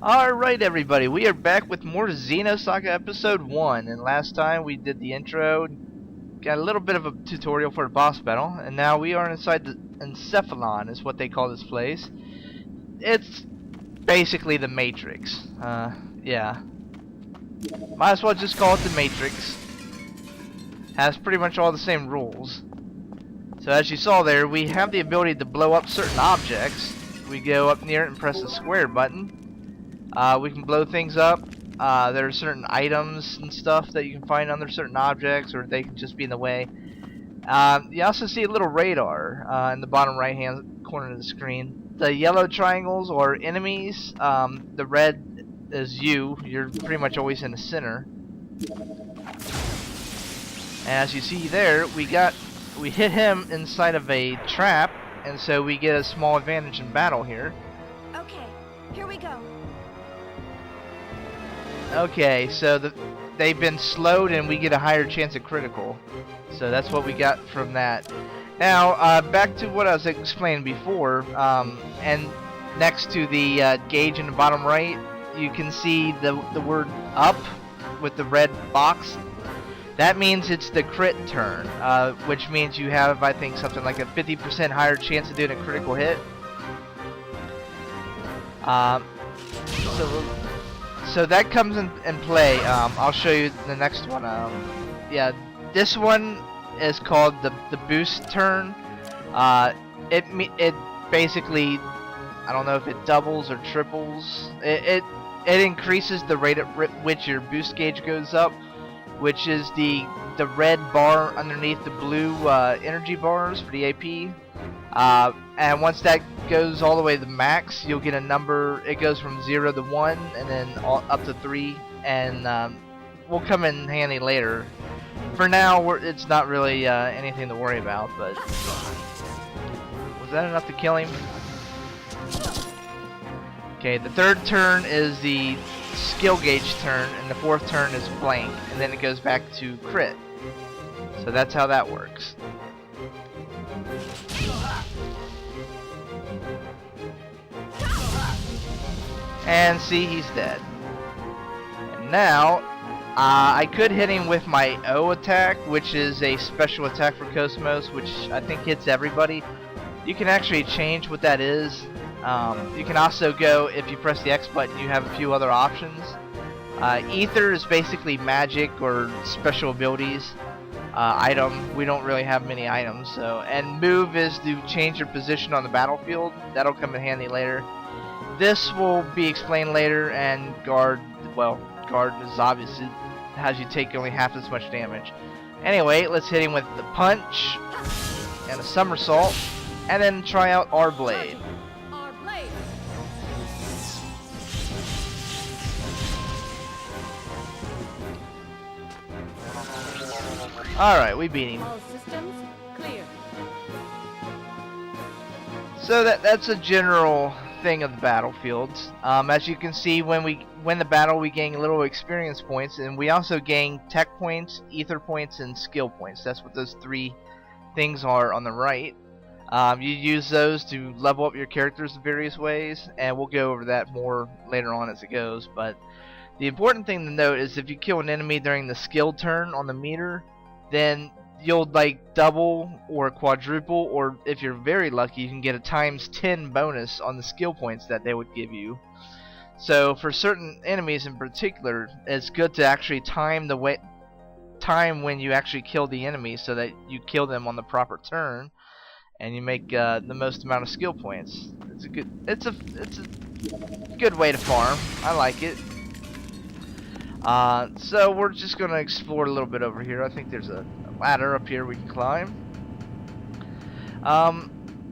Alright everybody, we are back with more Xenosaga episode 1, and last time we did the intro, got a little bit of a tutorial for the boss battle, and now we are inside the Encephalon is what they call this place. It's basically the Matrix. Yeah. Might as well just call it the Matrix. Has pretty much all the same rules. So as you saw there, we have the ability to blow up certain objects. We go up near it and press the square button. We can blow things up. There are certain items and stuff that you can find under certain objects, or they can just be in the way. You also see a little radar in the bottom right hand corner of the screen. The yellow triangles are enemies. The red is you. You're pretty much always in the center. And as you see there, we hit him inside of a trap, and so we get a small advantage in battle here. Okay, here we go. Okay, so they've been slowed and we get a higher chance at critical. So that's what we got from that. Now, back to what I was explaining before, and next to the gauge in the bottom right, you can see the word up with the red box. That means it's the crit turn, which means you have, I think, something like a 50% higher chance of doing a critical hit. So that comes in play. I'll show you the next one. Yeah, this one is called the boost turn. It basically, I don't know if it doubles or triples. It increases the rate at which your boost gauge goes up, which is the red bar underneath the blue energy bars for the AP. And once that goes all the way to the max, you'll get a number. It goes from 0 to 1 and then up to 3, and will come in handy later. For now, it's not really anything to worry about, but was that enough to kill him? Okay, the third turn is the skill gauge turn, and the fourth turn is blank, and then it goes back to crit. So that's how that works. And see, he's dead. And now, I could hit him with my O attack, which is a special attack for kos-mos, which I think hits everybody. You can actually change what that is. You can also go, if you press the X button, you have a few other options. Ether is basically magic or special abilities. Item, we don't really have many items. And move is to change your position on the battlefield. That'll come in handy later. This will be explained later, and guard, well, guard is obvious. It has you take only half as much damage. Anyway, let's hit him with the punch and a somersault, and then try out our blade. Alright, we beat him. All systems clear. So that's a general thing of the battlefields. As you can see, when we win the battle, we gain little experience points, and we also gain tech points, ether points, and skill points. That's what those three things are on the right. You use those to level up your characters in various ways, and we'll go over that more later on as it goes. But the important thing to note is if you kill an enemy during the skill turn on the meter, then you'll like double or quadruple, or if you're very lucky, you can get a ×10 bonus on the skill points that they would give you. So for certain enemies in particular, it's good to actually time when you actually kill the enemy, so that you kill them on the proper turn, and you make the most amount of skill points. It's a good way to farm. I like it. So we're just gonna explore a little bit over here. I think there's a ladder up here we can climb.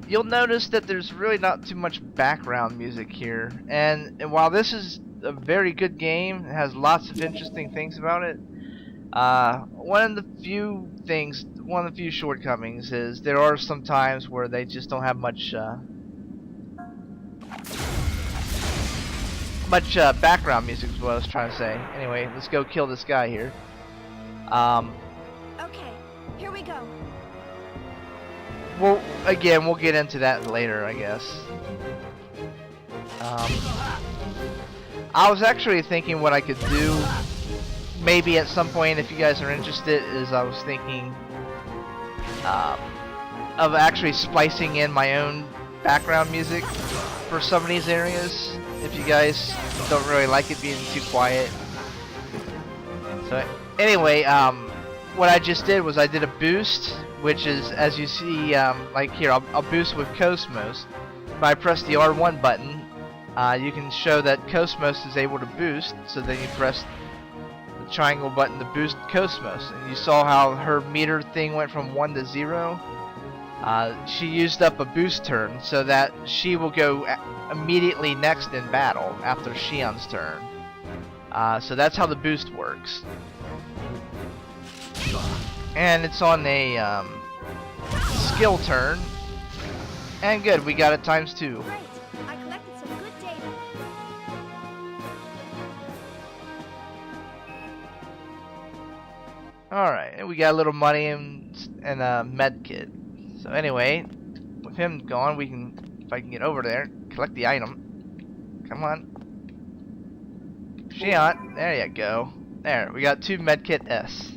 You'll notice that there's really not too much background music here, and while this is a very good game, it has lots of interesting things about it. One of the few shortcomings is there are some times where they just don't have much background music is what I was trying to say. Anyway, let's go kill this guy here. Okay, here we go. Well, again, we'll get into that later, I guess. I was actually thinking what I could do, maybe at some point, if you guys are interested, is I was thinking of actually splicing in my own background music for some of these areas, if you guys don't really like it being too quiet. So anyway, what I just did was I did a boost, which is, as you see, like here, I'll boost with kos-mos. If I press the R1 button, you can show that kos-mos is able to boost, so then you press the triangle button to boost kos-mos. And you saw how her meter thing went from 1 to 0. She used up a boost turn, so that she will go immediately next in battle after Shion's turn. So that's how the boost works. And it's on a skill turn. And good, we got it times 2. Great. I collected some good data. Alright, and we got a little money and a med kit. So anyway, with him gone, we can, if I can get over there, collect the item. Come on. Shion, there you go. There, we got 2 medkit S.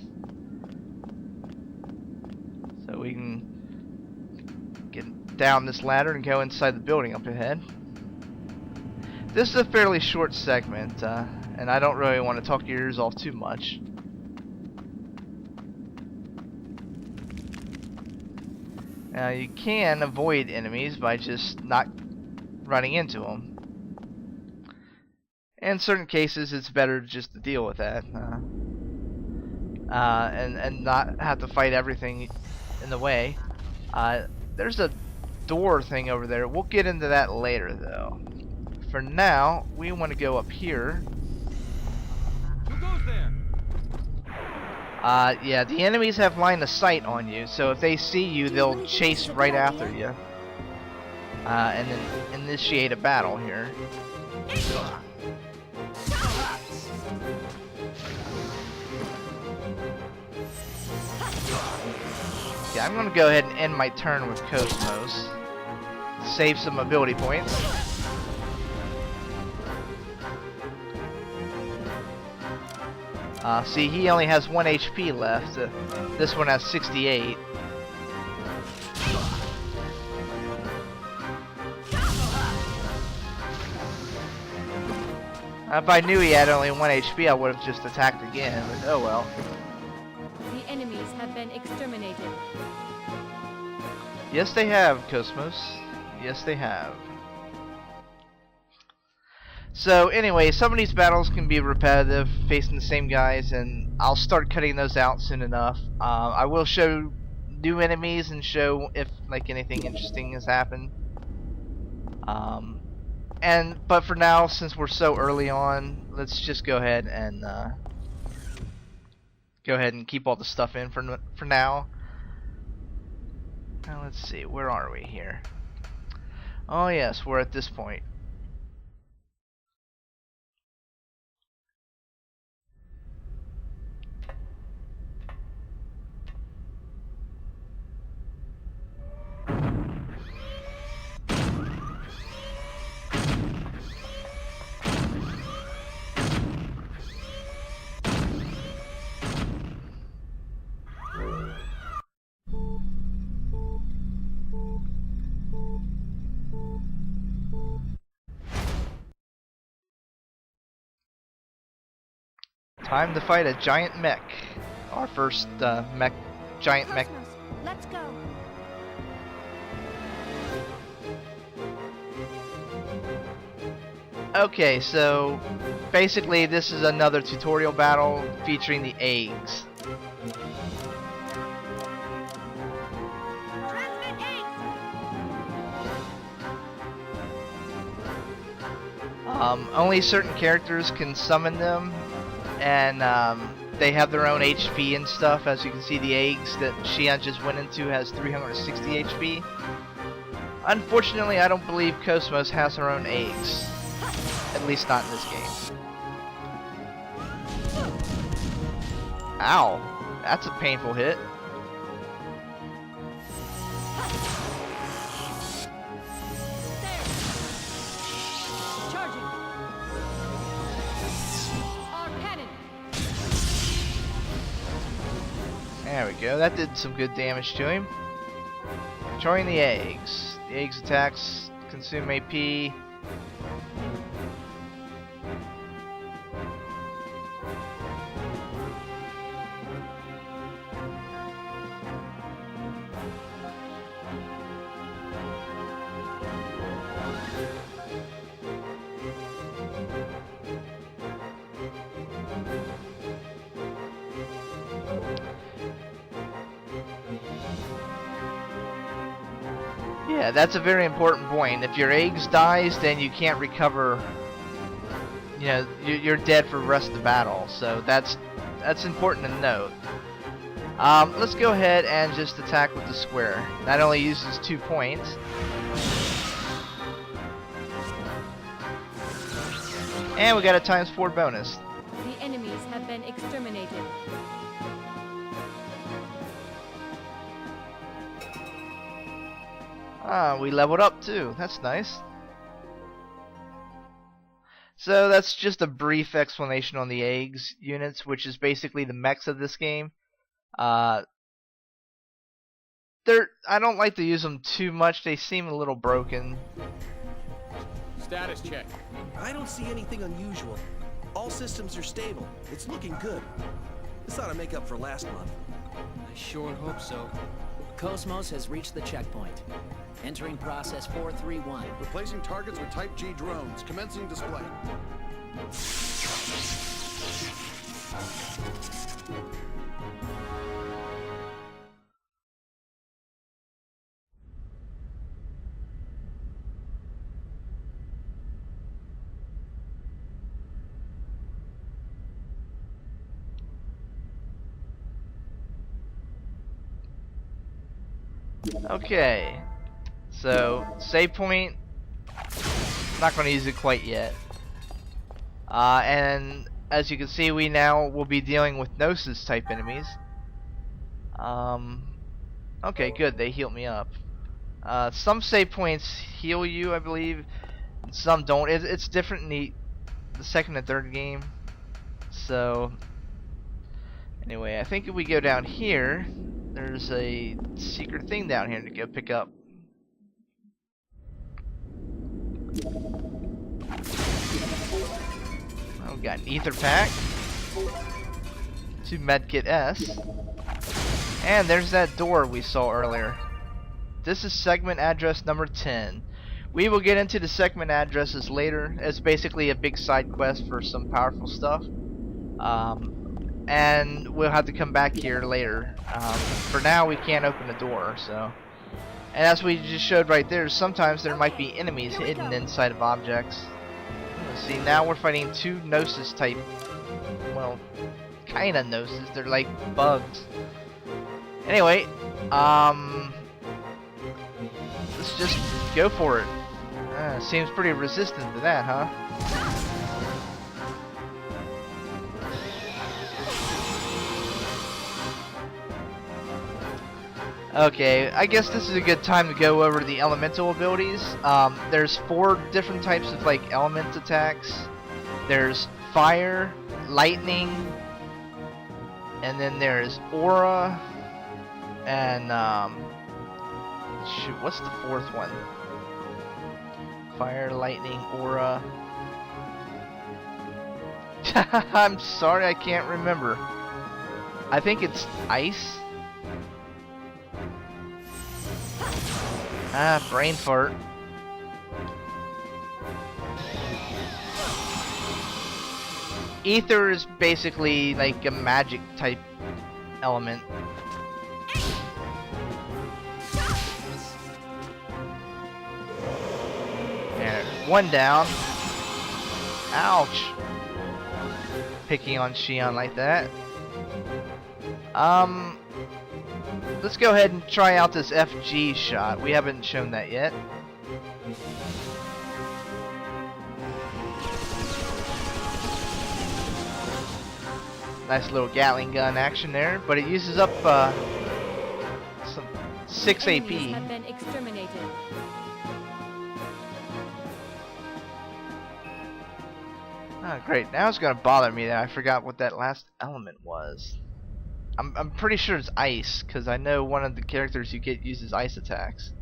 So we can get down this ladder and go inside the building up ahead. This is a fairly short segment, and I don't really want to talk your ears off too much. Now you can avoid enemies by just not running into them. In certain cases, it's better just to deal with that, and not have to fight everything in the way. There's a door thing over there. We'll get into that later, though. For now, we want to go up here. Who goes there? Yeah, the enemies have line of sight on you, so if they see you, they'll chase right after you, and then initiate a battle here. Yeah, I'm gonna go ahead and end my turn with kos-mos. Save some ability points. See, he only has 1 HP left. This one has 68. If I knew he had only 1 HP, I would have just attacked again, but oh well. The enemies have been exterminated. Yes, they have, kos-mos. Yes, they have. So anyway, some of these battles can be repetitive, facing the same guys, and I'll start cutting those out soon enough. I will show new enemies and show if like anything interesting has happened. But for now, since we're so early on, let's just go ahead and keep all the stuff in for now. Now let's see, where are we here? Oh yes, we're at this point. Time to fight a giant mech. Our first giant mech. Kos-mos, let's go. Okay, so basically this is another tutorial battle featuring the eggs. Transmit eggs. Only certain characters can summon them, and they have their own HP and stuff. As you can see, the eggs that Shion just went into has 360 HP. Unfortunately, I don't believe kos-mos has her own eggs. At least not in this game. Ow! That's a painful hit. Charging. There we go. That did some good damage to him. Destroying the eggs. The eggs attacks consume AP. Yeah, that's a very important point. If your eggs dies, then you can't recover. You know, you're dead for the rest of the battle. So that's important to note. Let's go ahead and just attack with the square. That only uses 2 points. And we got a ×4 bonus. The enemies have been exterminated. We leveled up too. That's nice. So that's just a brief explanation on the eggs units, which is basically the mechs of this game. I don't like to use them too much. They seem a little broken. Status check. I don't see anything unusual. All systems are stable. It's looking good. This ought to make up for last month. I sure hope so. Kos-mos has reached the checkpoint. Entering process 431. Replacing targets with Type G drones. Commencing display. Okay. So, save point. Not going to use it quite yet. And as you can see, we now will be dealing with gnosis type enemies. Okay, good. They healed me up. Some save points heal you, I believe. Some don't. It's different in the second and third game. So, anyway, I think if we go down here, there's a secret thing down here to go pick up. Oh, we got an ether pack, 2 medkit S, and there's that door we saw earlier. This is segment address number 10. We will get into the segment addresses later. It's basically a big side quest for some powerful stuff. And we'll have to come back here later. For now, we can't open the door, so. And as we just showed right there, sometimes there might be enemies hidden inside of objects. See, now we're fighting 2 gnosis type, well, kinda gnosis. They're like bugs. Anyway, let's just go for it. Seems pretty resistant to that, huh? Okay, I guess this is a good time to go over the elemental abilities. There's 4 different types of like element attacks. There's fire, lightning, and then there's aura, and shoot, what's the 4th one? Fire, lightning, aura. I'm sorry, I can't remember. I think it's ice. Brain fart. Ether is basically like a magic type element. There, 1 down. Ouch. Picking on Shion like that. Let's go ahead and try out this FG shot. We haven't shown that yet. Nice little Gatling gun action there, but it uses up some 6 AP. Enemies have been exterminated. Oh, great. Now it's going to bother me that I forgot what that last element was. I'm pretty sure it's ice, because I know one of the characters you get uses ice attacks.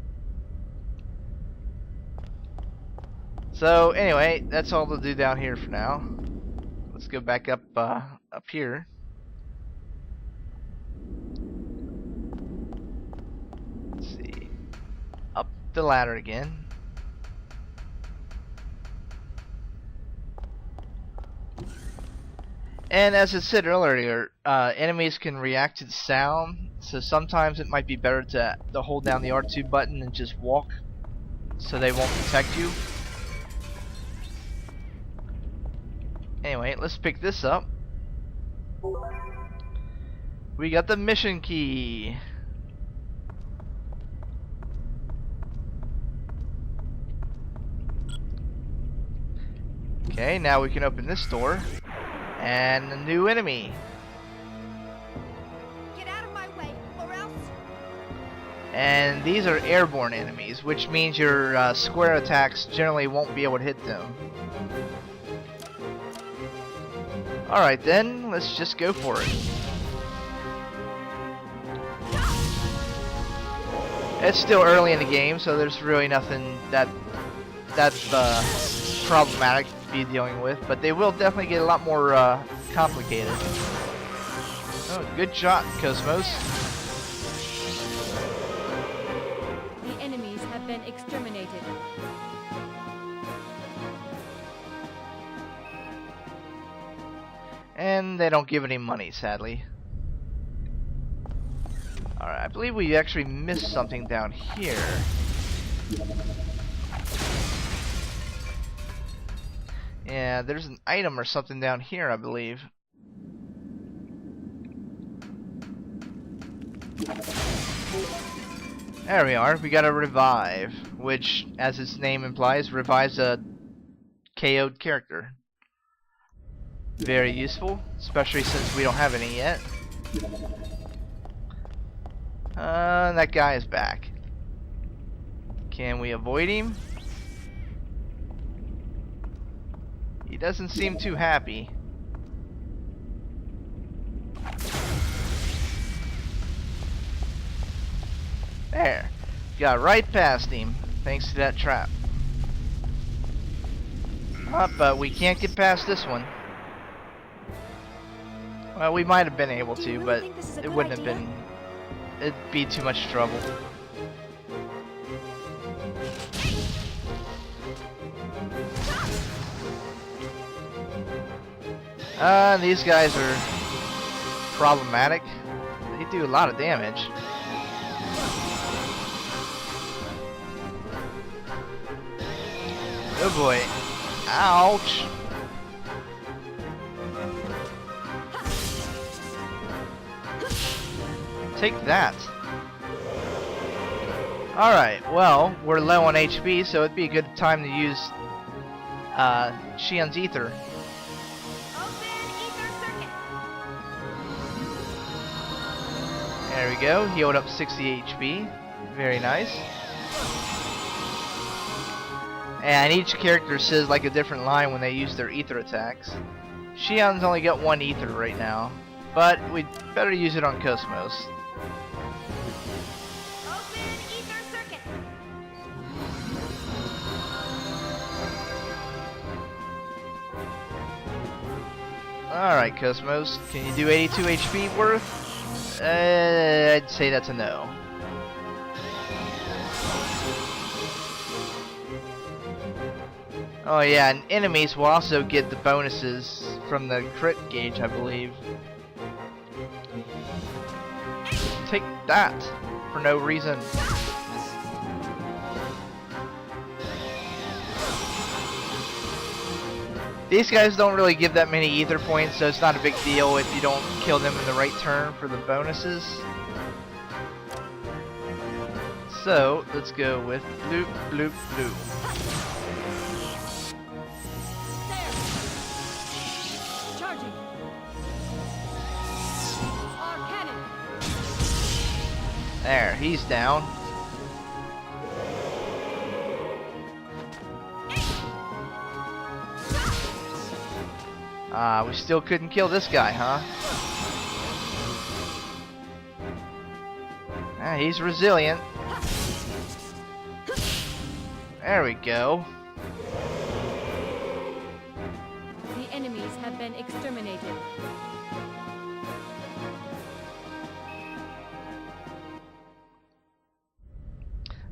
So anyway, that's all to do down here for now. Let's go back up here. Let's see. Up the ladder again. And as I said earlier, enemies can react to the sound, so sometimes it might be better to hold down the R2 button and just walk, so they won't detect you. Anyway, let's pick this up. We got the mission key. Okay, now we can open this door. And a new enemy. Get out of my way, or else. And these are airborne enemies, which means your square attacks generally won't be able to hit them. Alright then, let's just go for it. It's still early in the game, so there's really nothing that's problematic to be dealing with, but they will definitely get a lot more complicated. Oh, good shot, Kos-mos. The enemies have been exterminated. And they don't give any money, sadly. Alright, I believe we actually missed something down here. Yeah, there's an item or something down here, I believe. There we are. We got a revive, which, as its name implies, revives a KO'd character. Very useful, especially since we don't have any yet. That guy is back. Can we avoid him? He doesn't seem too happy. There. Got right past him, thanks to that trap. But we can't get past this one. Well, we might have been able to, but it wouldn't have been... It'd be too much trouble. These guys are problematic. They do a lot of damage. Oh boy. Ouch. Take that. Alright, well, we're low on HP, so it'd be a good time to use Shion's Ether. There we go, healed up 60 HP. Very nice. And each character says like a different line when they use their ether attacks. Shion's only got one ether right now, but we'd better use it on Kos-mos. Alright, Kos-mos, can you do 82 HP worth? I'd say that's a no. Oh yeah, and enemies will also get the bonuses from the crit gauge, I believe. Take that for no reason. These guys don't really give that many ether points, so it's not a big deal if you don't kill them in the right turn for the bonuses. So, let's go with bloop, bloop, bloop. Charging. Our cannon. There, he's down. We still couldn't kill this guy, huh? Yeah, he's resilient. There we go. The enemies have been exterminated.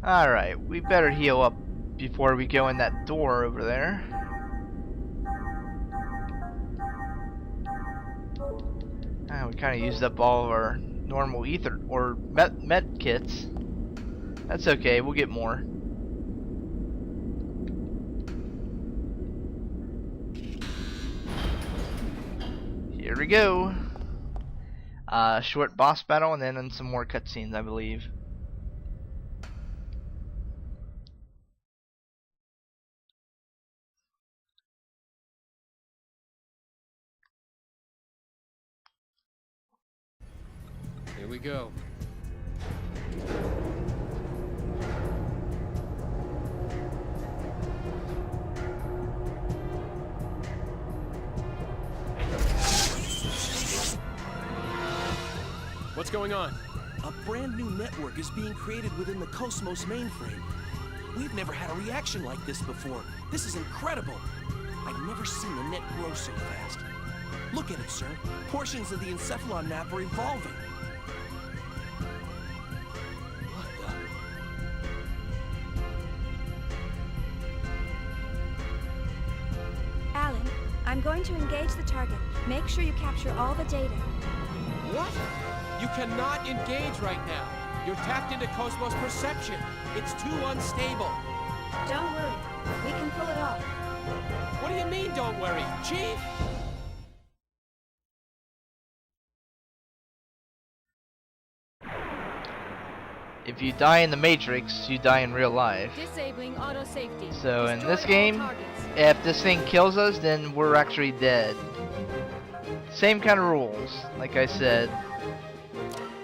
Alright, we better heal up before we go in that door over there. We kind of used up all of our normal ether or med kits. That's okay, we'll get more. Here we go. Short boss battle and then some more cutscenes, I believe. Here we go. What's going on? A brand new network is being created within the kos-mos mainframe. We've never had a reaction like this before. This is incredible. I've never seen the net grow so fast. Look at it, sir. Portions of the encephalon map are evolving. What the? Alan, I'm going to engage the target. Make sure you capture all the data. What? You cannot engage right now. You're tapped into kos-mos perception. It's too unstable. Don't worry. We can pull it off. What do you mean, don't worry? Chief? If you die in the Matrix, you die in real life. Disabling auto safety. So in Destroy this all game, targets. if this thing kills us, then we're actually dead. Same kind of rules, like I said.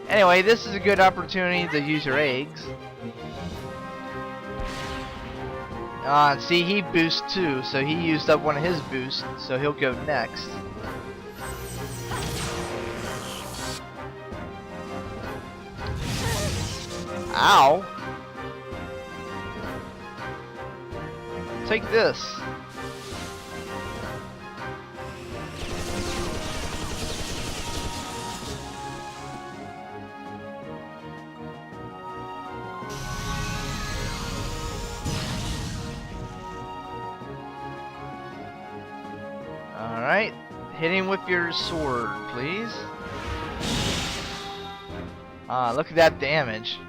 Anyway, this is a good opportunity to use your eggs. See, he boosts too, so he used up one of his boosts, so he'll go next. Ow! Take this. Alright, hit him with your sword, please. Look at that damage.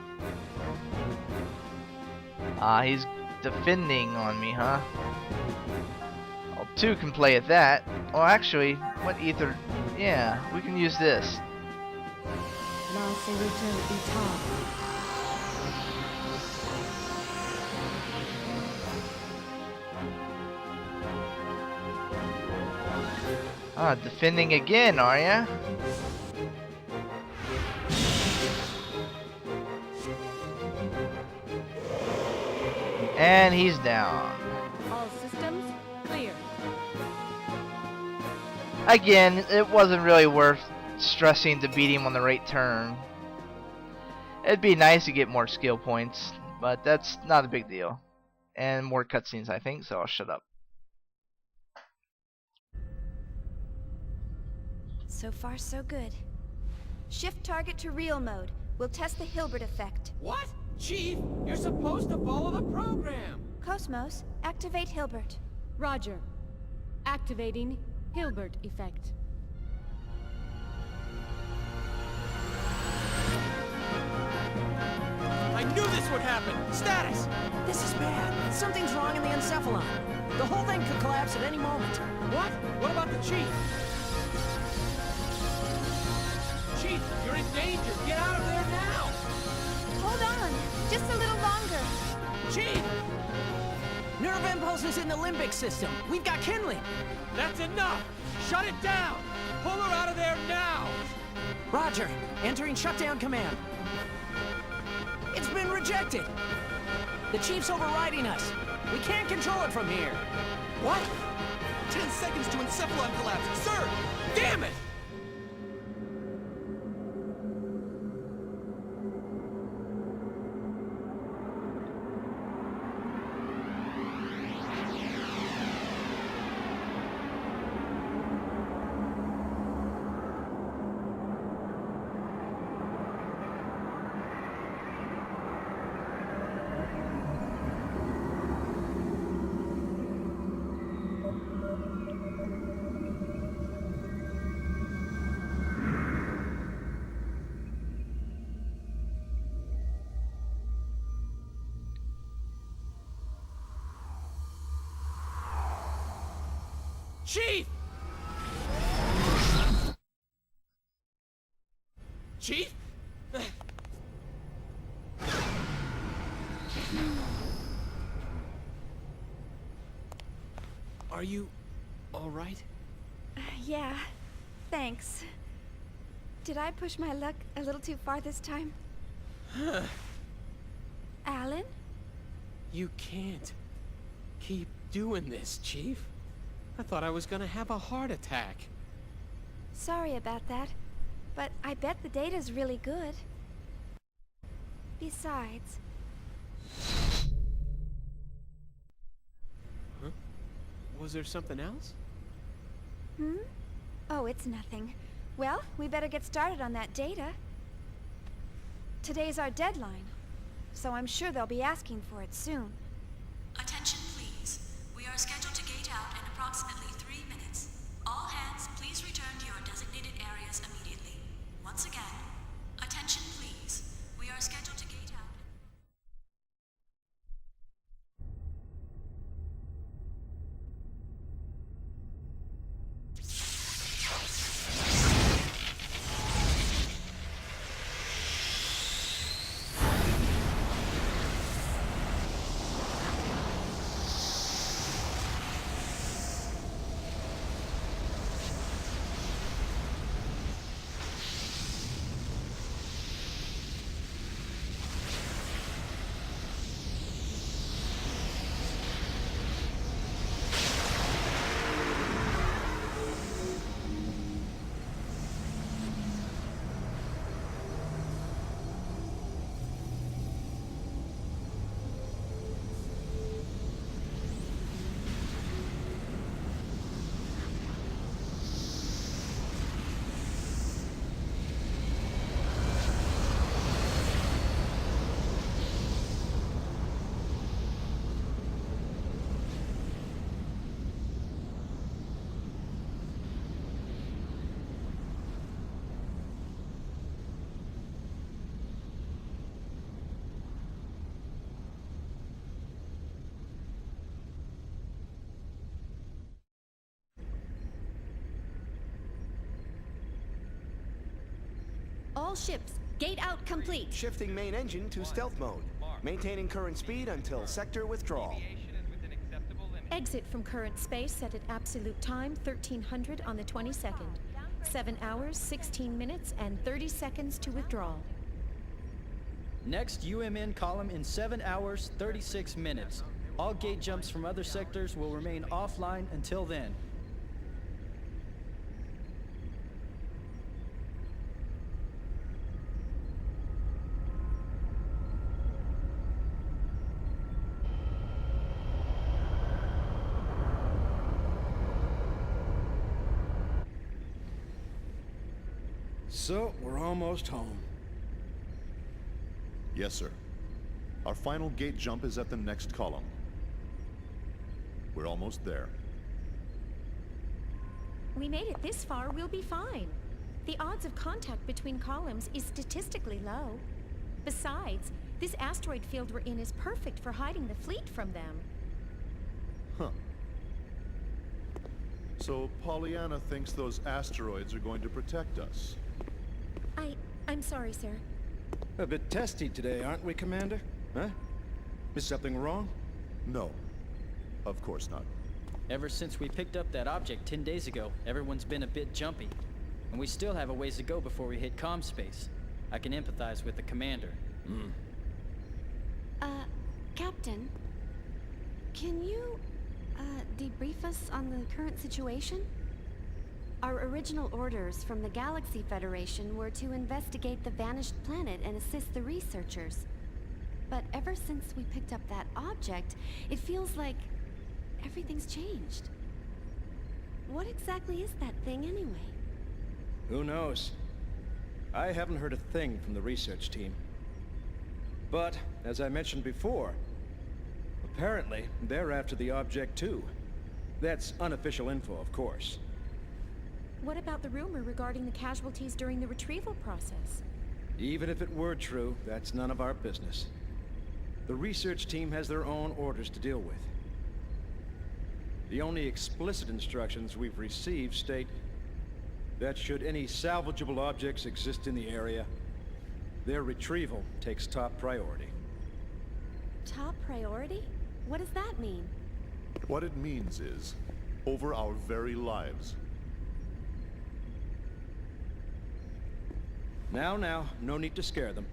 He's defending on me, huh? Well, two can play at that. Well, actually, what ether? Yeah, we can use this. Defending again, are ya? And he's down. All systems clear. Again, it wasn't really worth stressing to beat him on the right turn. It'd be nice to get more skill points, but that's not a big deal. And more cutscenes, I think, so I'll shut up. So far, so good. Shift target to real mode. We'll test the Hilbert effect. What? Chief, you're supposed to follow the program. Kos-mos, activate Hilbert. Roger. Activating Hilbert effect. I knew this would happen. Status. This is bad. Something's wrong in the encephalon. The whole thing could collapse at any moment. What? What about the chief? Chief, you're in danger. Get out of there now. Hold on, just a little longer. Chief! Nerve impulses in the limbic system. We've got kindling. That's enough. Shut it down. Pull her out of there now. Roger. Entering shutdown command. It's been rejected. The chief's overriding us. We can't control it from here. What? 10 seconds to encephalon collapse. Sir! Damn it! Chief! Chief? Are you all right? Yeah, thanks. Did I push my luck a little too far this time? Alan? You can't keep doing this, Chief. I thought I was gonna have a heart attack. Sorry about that, but I bet the data's really good. Besides... Huh? Was there something else? Oh, it's nothing. Well, we better get started on that data. Today's our deadline, so I'm sure they'll be asking for it soon. Attention, please. We are scheduled to gate out in approximately 3 minutes. All hands, please return to your designated areas immediately. Once again, attention, please. We are scheduled to gate out. All ships, gate out complete. Shifting main engine to stealth mode. Maintaining current speed until sector withdrawal. Exit from current space set at absolute time 1300 on the 22nd. 7 hours, 16 minutes, and 30 seconds to withdraw. Next UMN column in 7 hours, 36 minutes. All gate jumps from other sectors will remain offline until then. So, we're almost home. Yes, sir. Our final gate jump is at the next column. We're almost there. We made it this far, we'll be fine. The odds of contact between columns is statistically low. Besides, this asteroid field we're in is perfect for hiding the fleet from them. Huh. So Pollyanna thinks those asteroids are going to protect us. I'm sorry, sir. A bit testy today, aren't we, Commander? Huh? Is something wrong? No. Of course not. Ever since we picked up that object 10 days ago, everyone's been a bit jumpy. And we still have a ways to go before we hit comm space. I can empathize with the commander. Captain, can you, debrief us on the current situation? Our original orders from the Galaxy Federation were to investigate the vanished planet and assist the researchers. But ever since we picked up that object, it feels like everything's changed. What exactly is that thing anyway? Who knows? I haven't heard a thing from the research team. But, as I mentioned before, apparently they're after the object too. That's unofficial info, of course. What about the rumor regarding the casualties during the retrieval process? Even if it were true, that's none of our business. The research team has their own orders to deal with. The only explicit instructions we've received state that should any salvageable objects exist in the area, their retrieval takes top priority. Top priority? What does that mean? What it means is, over our very lives. Now, no need to scare them.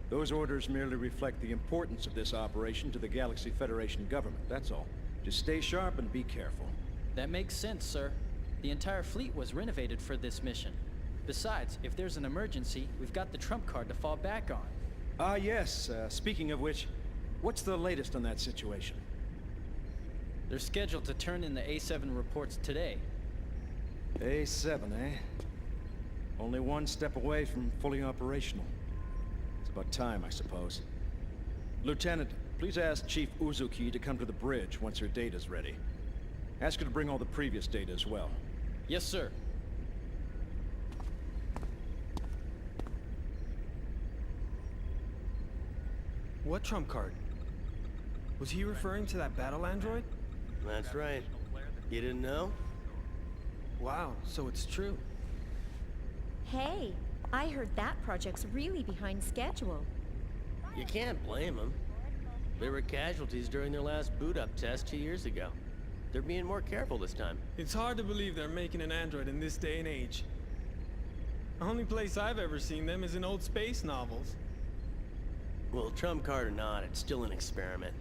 Those orders merely reflect the importance of this operation to the Galaxy Federation government, that's all. Just stay sharp and be careful. That makes sense, sir. The entire fleet was renovated for this mission. Besides, if there's an emergency, we've got the trump card to fall back on. Ah, yes. Speaking of which, what's the latest on that situation? They're scheduled to turn in the A7 reports today. A7, eh? Only one step away from fully operational. It's about time, I suppose. Lieutenant, please ask Chief Uzuki to come to the bridge once her data's ready. Ask her to bring all the previous data as well. Yes, sir. What trump card? Was he referring to that battle android? That's right. You didn't know? Wow, so it's true. Hey, I heard that project's really behind schedule. You can't blame them. They were casualties during their last boot-up test 2 years ago. They're being more careful this time. It's hard to believe they're making an android in this day and age. The only place I've ever seen them is in old space novels. Well, trump card or not, it's still an experiment.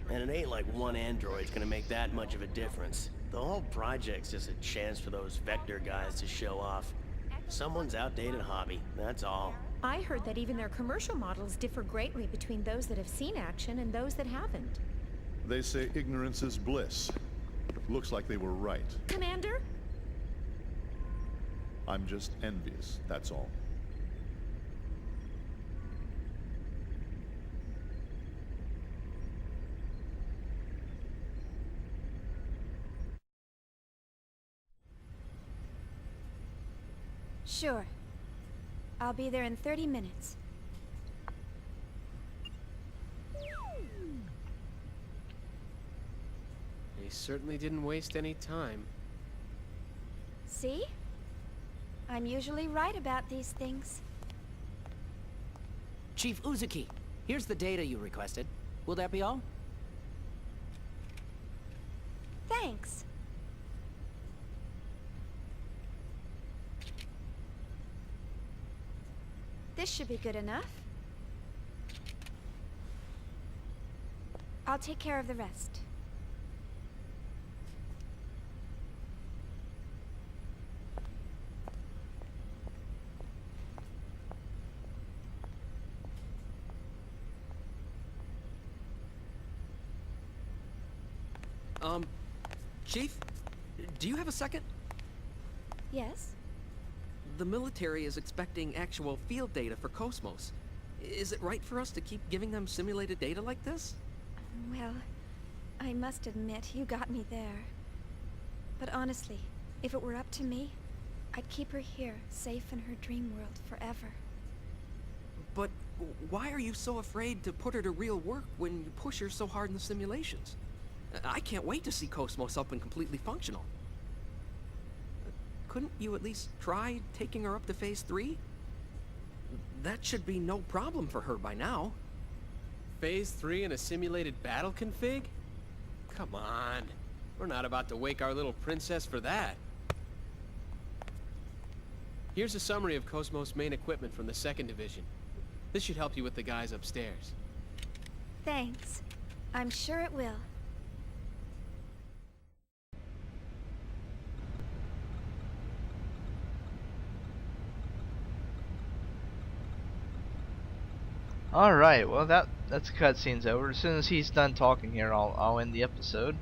And it ain't like one android's gonna make that much of a difference. The whole project's just a chance for those Vector guys to show off. Someone's outdated hobby, that's all. I heard that even their commercial models differ greatly between those that have seen action and those that haven't. They say ignorance is bliss. Looks like they were right. Commander? I'm just envious, that's all. Sure. I'll be there in 30 minutes. They certainly didn't waste any time. See? I'm usually right about these things. Chief Uzuki, here's the data you requested. Will that be all? Thanks. This should be good enough. I'll take care of the rest. Chief? Do you have a second? Yes? The military is expecting actual field data for kos-mos. Is it right for us to keep giving them simulated data like this? Well, I must admit, you got me there. But honestly, if it were up to me, I'd keep her here, safe in her dream world forever. But why are you so afraid to put her to real work when you push her so hard in the simulations? I can't wait to see kos-mos up and completely functional. Couldn't you at least try taking her up to Phase 3? That should be no problem for her by now. Phase 3 in a simulated battle config? Come on. We're not about to wake our little princess for that. Here's a summary of kos-mos main equipment from the 2nd Division. This should help you with the guys upstairs. Thanks. I'm sure it will. Alright, well that's cutscene's over. As soon as he's done talking here, I'll end the episode.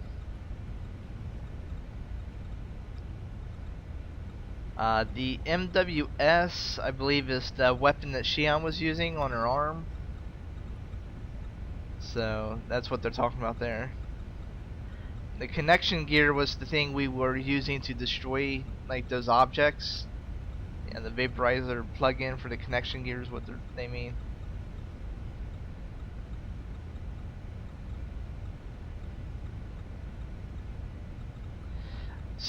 The A.G.W.S, I believe, is the weapon that Xion was using on her arm. So that's what they're talking about there. The connection gear was the thing we were using to destroy like those objects. And the vaporizer plug-in for the connection gear is what they mean.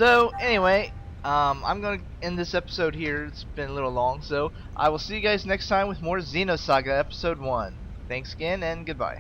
So anyway, I'm gonna end this episode here. It's been a little long, so I will see you guys next time with more Xenosaga Episode 1. Thanks again, and goodbye.